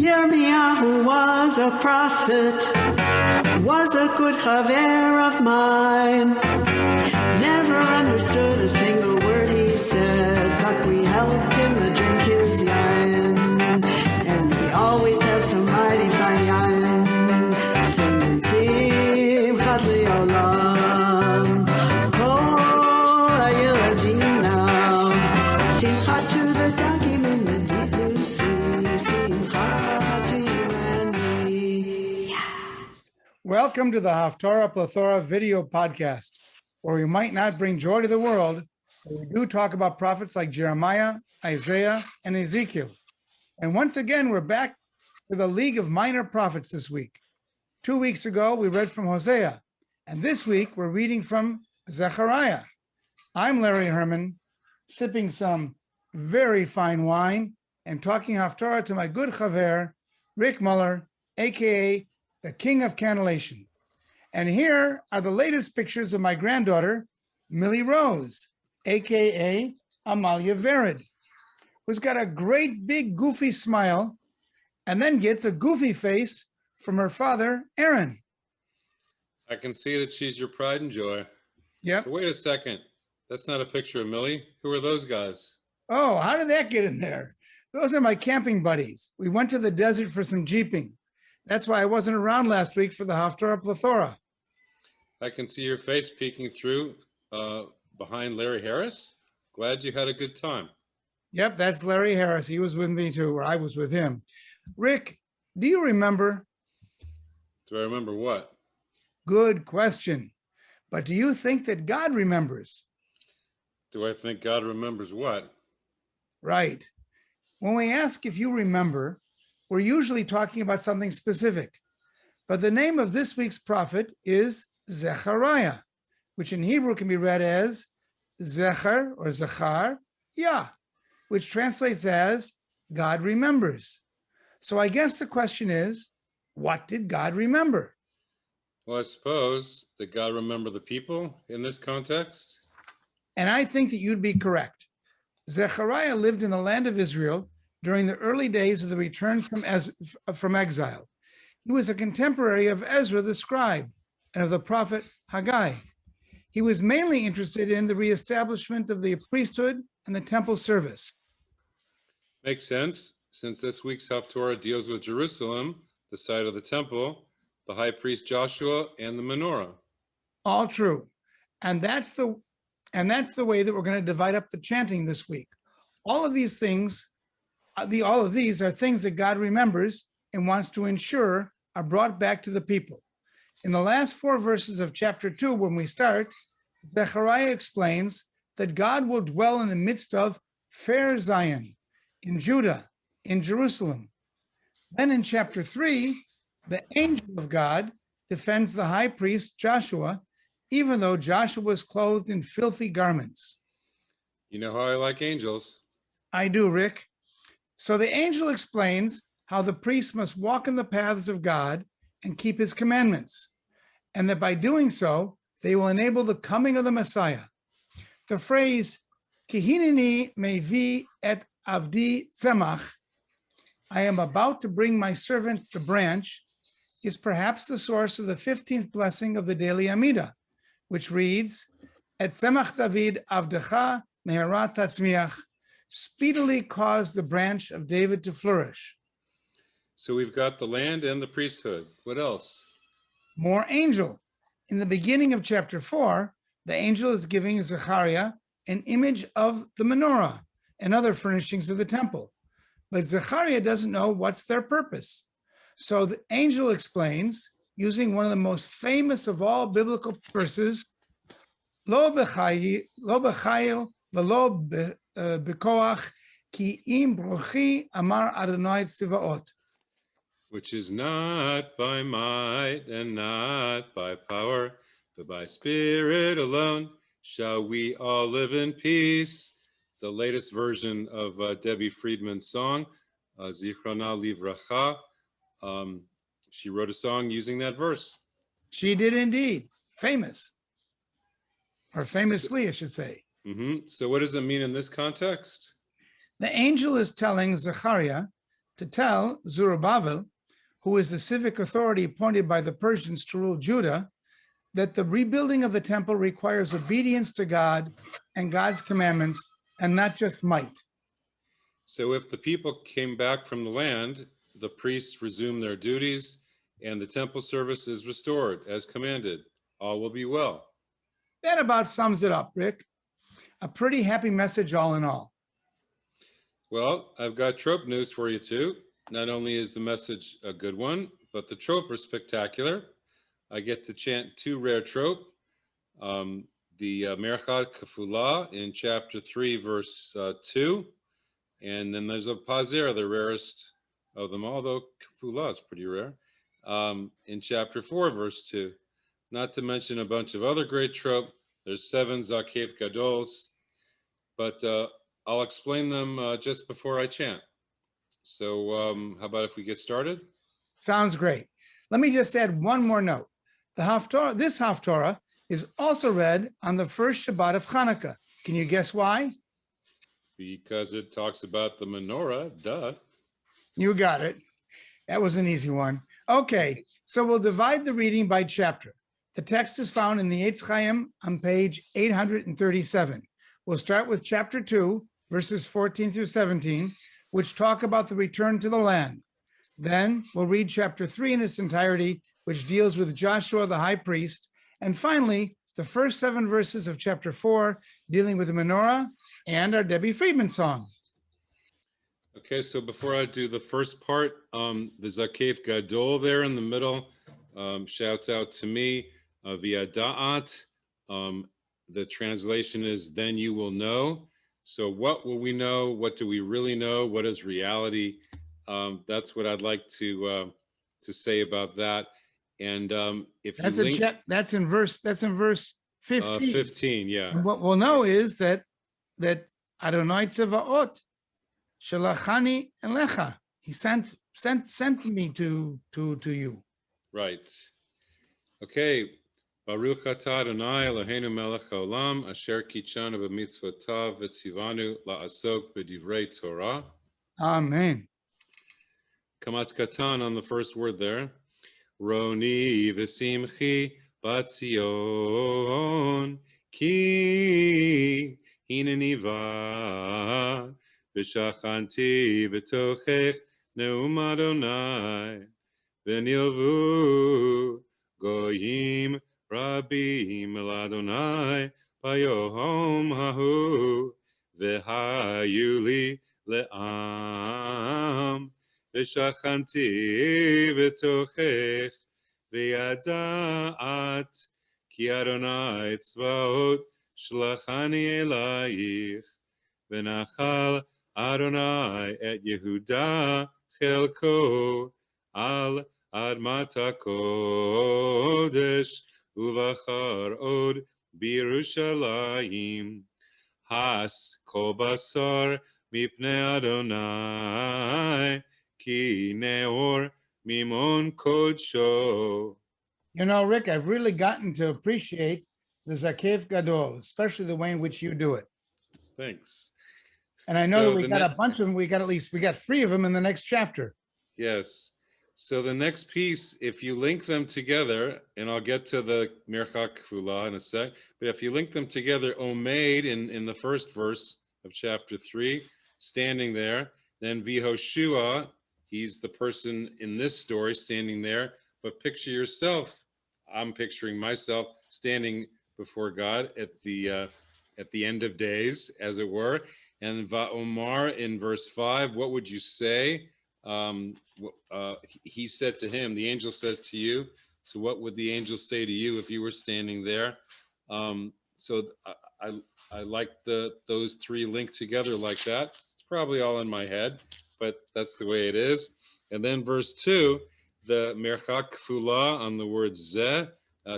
Yirmiyahu was a prophet, was a good chaver of mine. Never understood a single word he said, but we helped him to drink his yain. And we always have some mighty fine yain. Singing Simchat Le'olam, Kol HaYiladim now. Simchat to the dogim in the deep blue sea. Simchat to you and me. Yeah. Welcome to the Haftarah Plethora video podcast, where we might not bring joy to the world, but we do talk about prophets like Jeremiah, Isaiah, and Ezekiel. And once again, we're back to the League of Minor Prophets this week. 2 weeks ago, we read from Hosea, and this week, we're reading from Zechariah. I'm Larry Herman, sipping some very fine wine and talking Haftarah to my good chaver, Rick Muller, aka the King of Cannellation. And here are the latest pictures of my granddaughter, Millie Rose, aka Amalia Vered, who's got a great big goofy smile and then gets a goofy face from her father, Aaron. I can see that she's your pride and joy. Yep. But wait a second. That's not a picture of Millie. Who are those guys? Oh, how did that get in there? Those are my camping buddies. We went to the desert for some jeeping. That's why I wasn't around last week for the Haftarah Plethora. I can see your face peeking through behind Larry Harris. Glad you had a good time. Yep, that's Larry Harris. He was with me too, or I was with him. Rick, do you remember? Do I remember what? Good question. But do you think that God remembers? Do I think God remembers what? Right. When we ask if you remember, we're usually talking about something specific. But the name of this week's prophet is Zechariah, which in Hebrew can be read as Zecher or Zechar, Yah, which translates as God remembers. So I guess the question is, what did God remember? Well, I suppose that God remember the people in this context. And I think that you'd be correct. Zechariah lived in the land of Israel during the early days of the return from exile. He was a contemporary of Ezra the scribe and of the prophet Haggai. He was mainly interested in the reestablishment of the priesthood and the temple service. Makes sense, since this week's Haftarah deals with Jerusalem, the site of the temple, the high priest Joshua, and the menorah. All true. And that's the way that we're going to divide up the chanting this week. All of these are things that God remembers and wants to ensure are brought back to the people. In the last 4 verses of chapter 2, when we start, Zechariah explains that God will dwell in the midst of fair Zion, in Judah, in Jerusalem. Then in chapter 3, the angel of God defends the high priest Joshua, even though Joshua was clothed in filthy garments. You know how I like angels. I do, Rick. So the angel explains how the priests must walk in the paths of God and keep his commandments, and that by doing so, they will enable the coming of the Messiah. The phrase, Ki hineni mevi et avdi tzemach, I am about to bring my servant the branch, is perhaps the source of the 15th blessing of the daily Amida, which reads, Et tzemach David avdecha mehera tatzmiach, speedily cause the branch of David to flourish. So we've got the land and the priesthood. What else? More angel. In the beginning of chapter 4, the angel is giving Zechariah an image of the menorah and other furnishings of the temple. But Zechariah doesn't know what's their purpose. So the angel explains, using one of the most famous of all biblical verses, Lo b'chayil v'lo b'koach ki im bruchi amar Adonai tzivaot. Which is not by might and not by power, but by spirit alone shall we all live in peace. The latest version of Debbie Friedman's song, Zichrona Livracha. She wrote a song using that verse. She did indeed. Famous. Or famously, I should say. So what does it mean in this context? The angel is telling Zechariah to tell Zerubbabel, who is the civic authority appointed by the Persians to rule Judah, that the rebuilding of the temple requires obedience to God and God's commandments, and not just might. So if the people came back from the land, the priests resume their duties, and the temple service is restored as commanded. All will be well. That about sums it up, Rick. A pretty happy message all in all. Well, I've got trope news for you too. Not only is the message a good one, but the trope is spectacular. I get to chant two rare trope. The Merchat Kafula in chapter 3, verse 2. And then there's a Pazer, the rarest of them all, though Kafula is pretty rare, in chapter 4, verse 2. Not to mention a bunch of other great trope. There's 7 Zakef Gadols, but I'll explain them just before I chant. So how about if we get started? Sounds great. Let me just add one more note. This Haftarah is also read on the first Shabbat of Hanukkah. Can you guess why? Because it talks about the menorah, duh. You got it. That was an easy one. Okay, so we'll divide the reading by chapter. The text is found in the Eitz Chaim on page 837. We'll start with chapter 2, verses 14 through 17, which talk about the return to the land. Then we'll read chapter 3 in its entirety, which deals with Joshua the high priest. And finally, the first 7 verses of chapter 4, dealing with the menorah and our Debbie Friedman song. Okay, so before I do the first part, the Zakef Gadol there in the middle shouts out to me, via Da'at. The translation is, then you will know. So what will we know? What do we really know? What is reality? That's what I'd like to say about that. And if that's you link, that's in verse 15. 15, yeah. And what we'll know is that Adonai Tzevaot Shalachani Elecha. He sent me to you. Right. Okay. Baruch atah Adonai Eloheinu melech haolam asher kitshanu b'mitzvotav v'tzivanu la'asok b'divrei Torah. Amen. Kamatz katan on the first word there. Roni v'simchi batzion ki hineni va v'shachanti v'tochech neum Adonai v'nilvu goyim Rabim el Adonai bayohom hahu v'hayuli le'am v'shachanti v'tochech v'yada'at ki Adonai tzvaot shlachani elayich v'nachal Adonai et Yehuda chelko al admata kodesh Uvachar od birushalayim has kol basar mipnei Adonai ki neor mimon kodsho. You know, Rick, I've really gotten to appreciate the Zakef Gadol, especially the way in which you do it. Thanks. And I know So that we got a bunch of them. We got 3 of them in the next chapter. Yes. So the next piece, if you link them together, and I'll get to the Merchat Kfula in a sec, but if you link them together, Omeid in the first verse of chapter 3, standing there, then Vihoshua, he's the person in this story standing there, but picture yourself, I'm picturing myself standing before God at the end of days, as it were, and Va'omar in verse 5, what would you say? He said to him, the angel says to you, so what would the angel say to you if you were standing there? So I like those 3 linked together like that. It's probably all in my head, but that's the way it is. And then verse 2, the Merchat Kfula on the word Zeh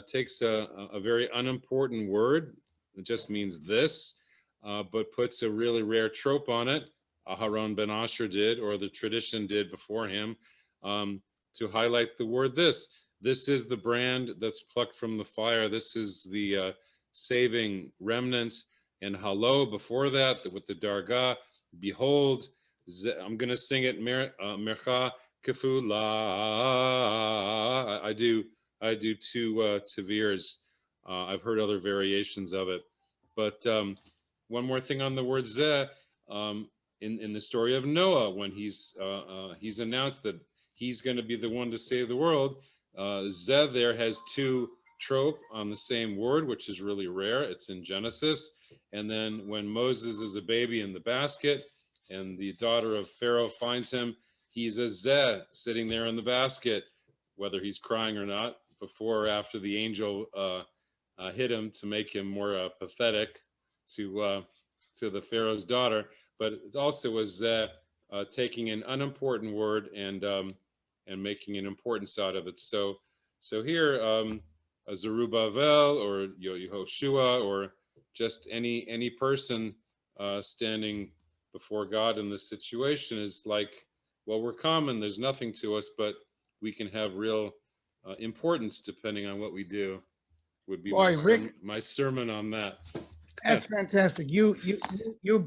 takes a very unimportant word. It just means this, but puts a really rare trope on it. Aharon ben Asher did, or the tradition did before him, to highlight the word this. This is the brand that's plucked from the fire. This is the saving remnant. And halo before that, with the dargah, behold, I'm going to sing it Mercha Kefula. I do two Tavirs. I've heard other variations of it. But one more thing on the word Zeh. In the story of Noah, when he's announced that he's going to be the one to save the world, Zeh there has two trope on the same word, which is really rare. It's in Genesis. And then when Moses is a baby in the basket and the daughter of Pharaoh finds him, he's a Zeh sitting there in the basket, whether he's crying or not, before or after the angel hit him to make him more pathetic to the Pharaoh's daughter. But it also was taking an unimportant word and making an importance out of it. So here, Zerubbabel or Yehoshua or just any person standing before God in this situation is like, well, we're common. There's nothing to us, but we can have real importance depending on what we do. Would be Boy, Rick, my sermon on that. that's fantastic. You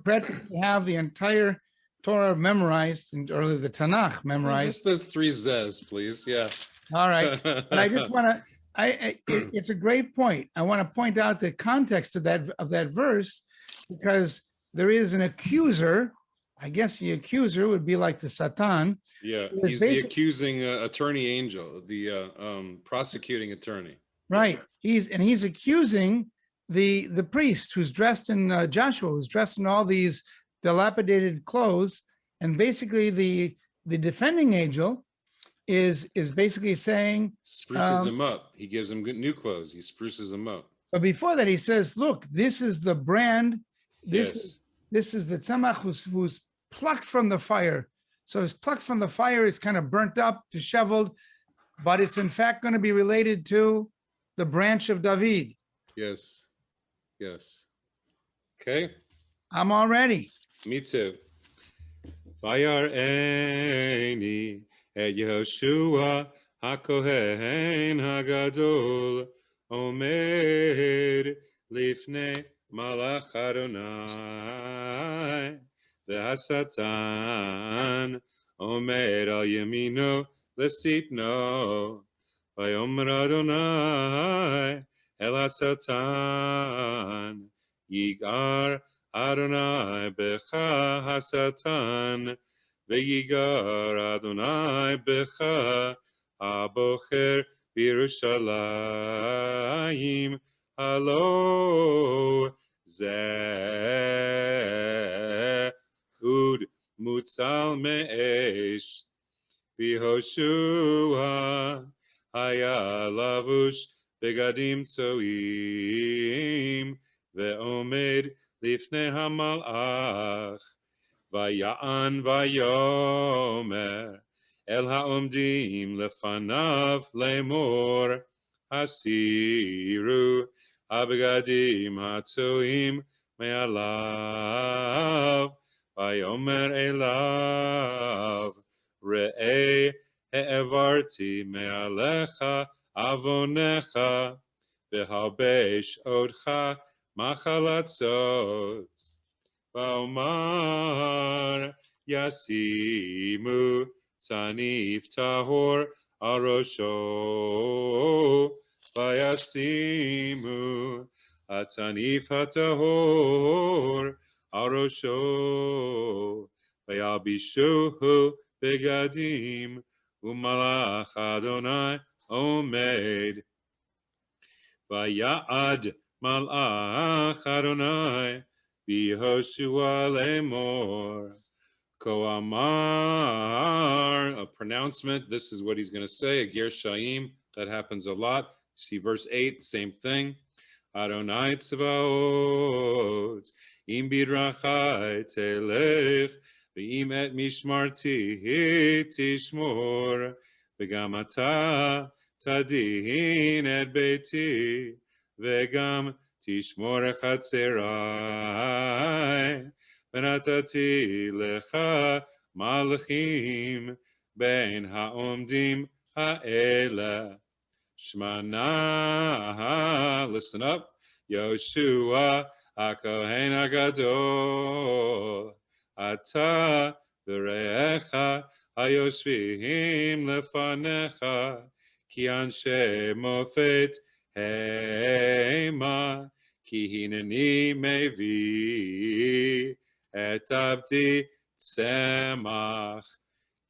practically have the entire Torah memorized, or the Tanakh memorized. Just those three Z's, please. Yeah. All right, but I just want to. It's a great point. I want to point out the context of that verse, because there is an accuser. I guess the accuser would be like the Satan. Yeah, he's the accusing attorney angel, the prosecuting attorney. Right. He's accusing the priest who's dressed in Joshua, who's dressed in all these dilapidated clothes, and basically the defending angel is basically saying, spruces him up. He gives him new clothes. He spruces him up. But before that, he says, "Look, this is the brand. This is the tzemach who's plucked from the fire. So it's plucked from the fire. It's kind of burnt up, disheveled, but it's in fact going to be related to the branch of David." Yes. Yes. Okay. I'm all ready. Me too. Vayar eni et Yehoshua hakohen hagadol omer lifnei malach Adonai v'hasatan omer al yamino lesitno vayomer Adonai el hasatan yigar Adonai becha hasatan veyigar Adonai becha abocher b'Yerushalayim halo zeh ud mutzal me'esh Yehoshua haya lavush begadim tzoim ve'omed lifnei hamalach vaya'an vayomer el ha'omdim lefanav lemor hasiru habegadim hatzoim me'alav vayomer elav re'eh he'evarti me'alecha avonecha v'halbesh odcha machalatzot va'omar yasimu tzanif tahor arosho va'yasimu atzanif hatahor arosho va'yabishuhu begadim umalach Adonai omed va'ya'ad malach Adonai Yehoshua lemor koamar, a pronouncement. This is what he's going to say, a ger shaim. That happens a lot. See verse 8, same thing. Adonai tzvaot im bidrachai telech ve'im et mishmarti tishmor ve'gam ata tadin et beiti ve'gam tishmor chatzerai v'natati lecha malachim ben ha'omdim ha'ela shmana. Listen up. Yoshua HaKohen HaGadol ata v're'echa hayoshvim lefanecha, ki anshe mofet hema, ki hineni mevi et avdi tzemach,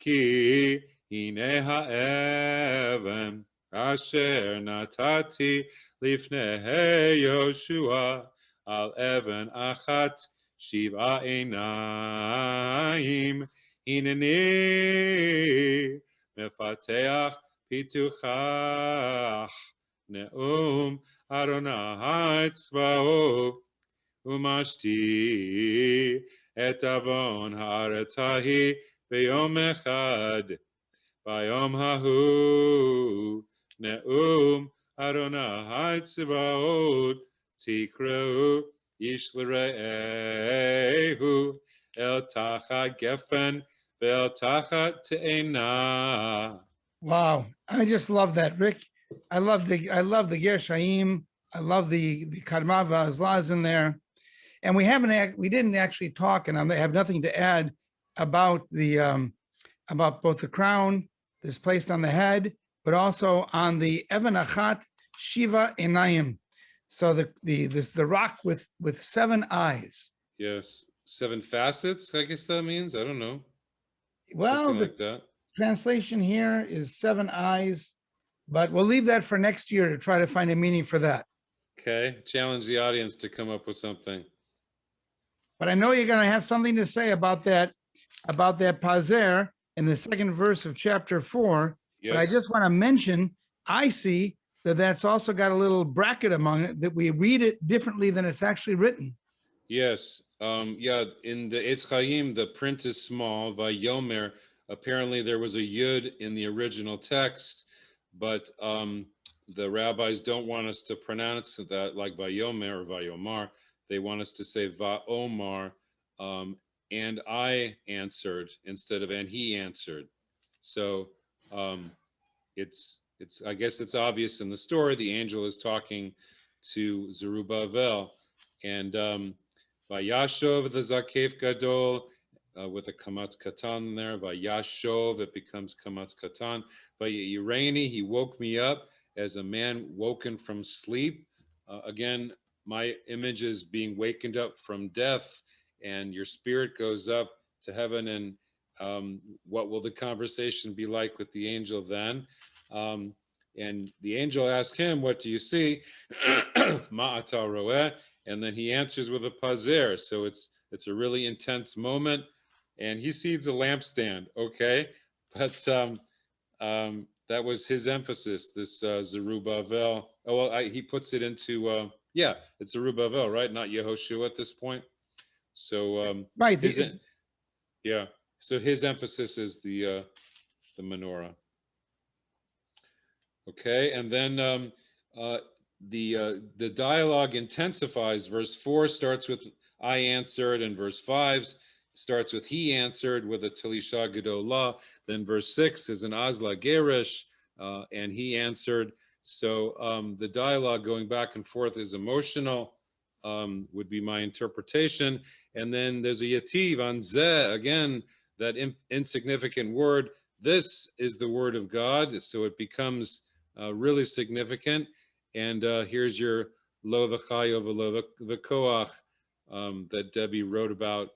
ki hine ha'evan asher natati lifnei Yoshua al evan achat shiva einayim hineni mefateach pituchach neum Adonai tzvaot umashti et avon haaretz hahi beyom echad Bayom hahu neum Adonai tzvaot tikreu ish l're'ehu el tachat gefen ve'el tachat te'ena. Wow, I just love that, Rick. I love the Gershaim. I love the Kadma v'Azlaz in there, and we didn't actually talk, and I have nothing to add about about both the crown that's placed on the head, but also on the Evan Achat Shiva Enayim. So the rock with 7 eyes. Yes, 7 facets, I guess that means. I don't know. Well, Something the like that. translation here is 7 eyes, but we'll leave that for next year to try to find a meaning for that. Okay, challenge the audience to come up with something. But I know you're going to have something to say about that pazer in the 2nd verse of chapter 4. Yes. But I just want to mention, I see that that's also got a little bracket among it, that we read it differently than it's actually written. Yes. Yeah, in the Eitz Chaim, the print is small. Vayomer, apparently there was a yud in the original text, but the rabbis don't want us to pronounce that like Vayomer or Vayomar. They want us to say Vaomar, and I answered instead of and he answered. So it's I guess it's obvious in the story. The angel is talking to Zerubbabel, and Vayashov the Zakef Gadol with a kamatz katan there. Vayashov, it becomes kamatz katan. Vayireni, he woke me up as a man woken from sleep. Again, my image is being wakened up from death, and your spirit goes up to heaven. And what will the conversation be like with the angel then? And the angel asks him, "What do you see?" Ma'ata roeh, and then he answers with a pazer. So it's a really intense moment, and he sees a lampstand. Okay, but that was his emphasis. This Zerubbabel. Oh well, he puts it into it's Zerubbabel, right? Not Yehoshua at this point. So right. So his emphasis is the menorah. Okay, and then the dialogue intensifies. Verse 4 starts with I answered, and verse 5 starts with he answered with a Talisha Gedolah. Then verse 6 is an Azla Gerish, and he answered. So the dialogue going back and forth is emotional, would be my interpretation. And then there's a Yativ on Zeh, again, that insignificant word. This is the word of God, so it becomes really significant. And here's your lo v'chayo v'lo v'koach that Debbie wrote about.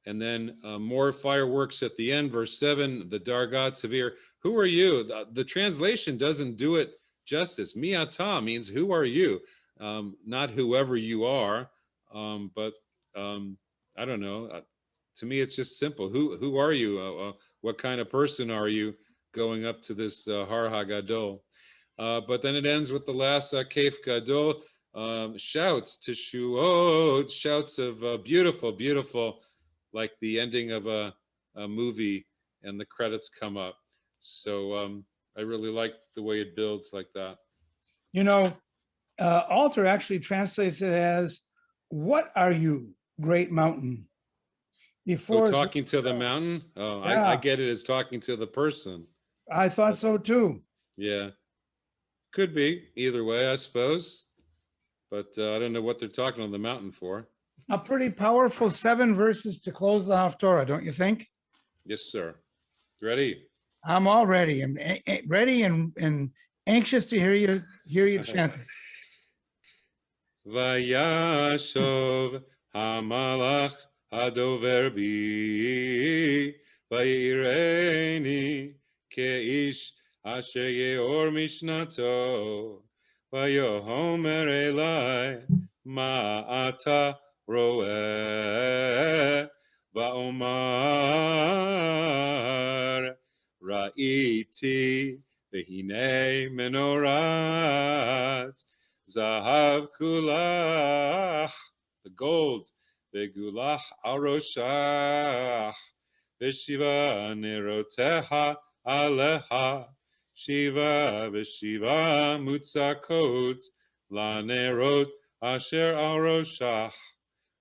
And then more fireworks at the end, verse 7, the Dargat Severe. Who are you? The translation doesn't do it justice. Mi'ata means who are you? Not whoever you are, but I don't know. To me, it's just simple. Who are you? What kind of person are you going up to this Har HaGadol? But then it ends with the last Kef Gadol, shouts, Teshuot, shouts of beautiful, beautiful, like the ending of a movie and the credits come up. So I really like the way it builds like that. You know, Alter actually translates it as, what are you, great mountain? Before talking to the mountain? Oh, yeah. I get it as talking to the person. I thought so too. Yeah. Could be either way, I suppose. But I don't know what they're talking on the mountain for. A pretty powerful 7 verses to close the Haftarah, don't you think? Yes, sir. Ready? I'm all ready. I'm ready and anxious to hear you chanting. Vayashov hamalach hadover bi vayireni keish asher yeor mishnato vayohomer elai ma'ata roeh va'omar ra'iti v'hinei menorat Zahav kulach, the gold, begulach aroshach, veshiva neroteha aleha, shiva veshiva mutzakot, la nerot asher aroshach,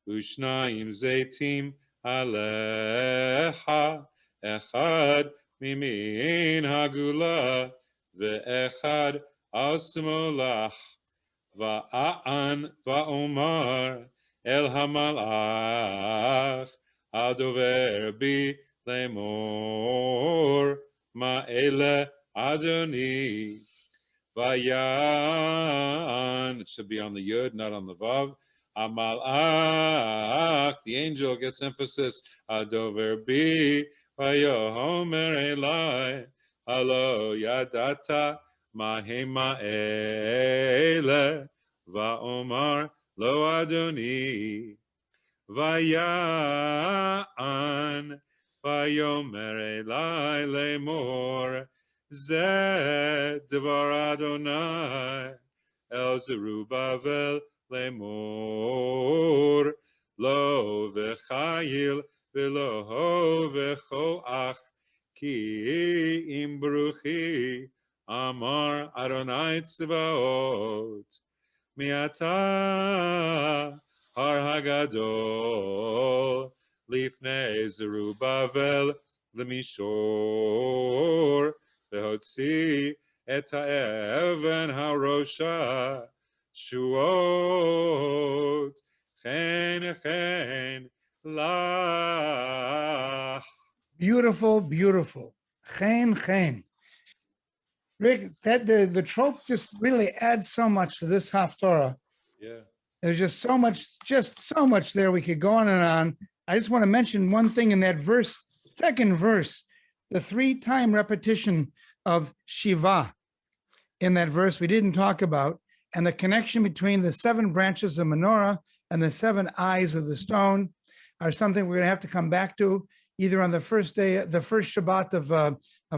ushnaim zeitim aleha, echad mimin hagula, ve'echad al smolach. Va'an va'omar el hamalach adover bi lemor ma'ele adoni vayan. It should be on the yud, not on the vav. Hamalach, the angel gets emphasis. Adover bi vayohomer elai halo yadata Mahema ele va'omar lo adoni vaya'an vayomer elai lemor ze devar Adonai el Zerubbabel lemor lo v'chayil v'lo v'choach ki im bruchi Amar Adonai Tzvaot Miata Har Hagadol Lifnei Zerubbabel Lemishor Vehotzi Et Ha'even HaRosha Shuot Chen Lach. Beautiful, beautiful. Chen. Rick, that the trope just really adds so much to this Haftarah. Yeah. There's just so much there. We could go on and on. I just want to mention one thing in that verse, second verse, the 3-time repetition of Shiva in that verse we didn't talk about, and the connection between the 7 branches of menorah and the 7 eyes of the stone are something we're going to have to come back to either on the first day, the first Shabbat of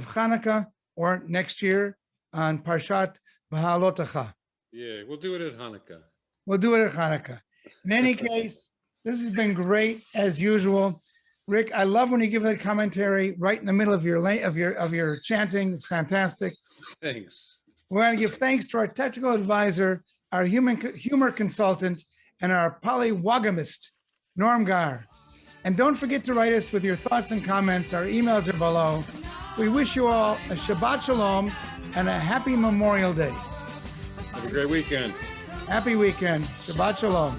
Hanukkah, or next year on Parshat B'haalot'kha. Yeah, we'll do it at Hanukkah. We'll do it at Hanukkah. In any case, this has been great as usual. Rick, I love when you give the commentary right in the middle of your chanting. It's fantastic. Thanks. We want to give thanks to our technical advisor, our humor consultant, and our polywogamist, Norm Gar. And don't forget to write us with your thoughts and comments. Our emails are below. We wish you all a Shabbat Shalom and a happy Memorial Day. Have a great weekend. Happy weekend. Shabbat Shalom.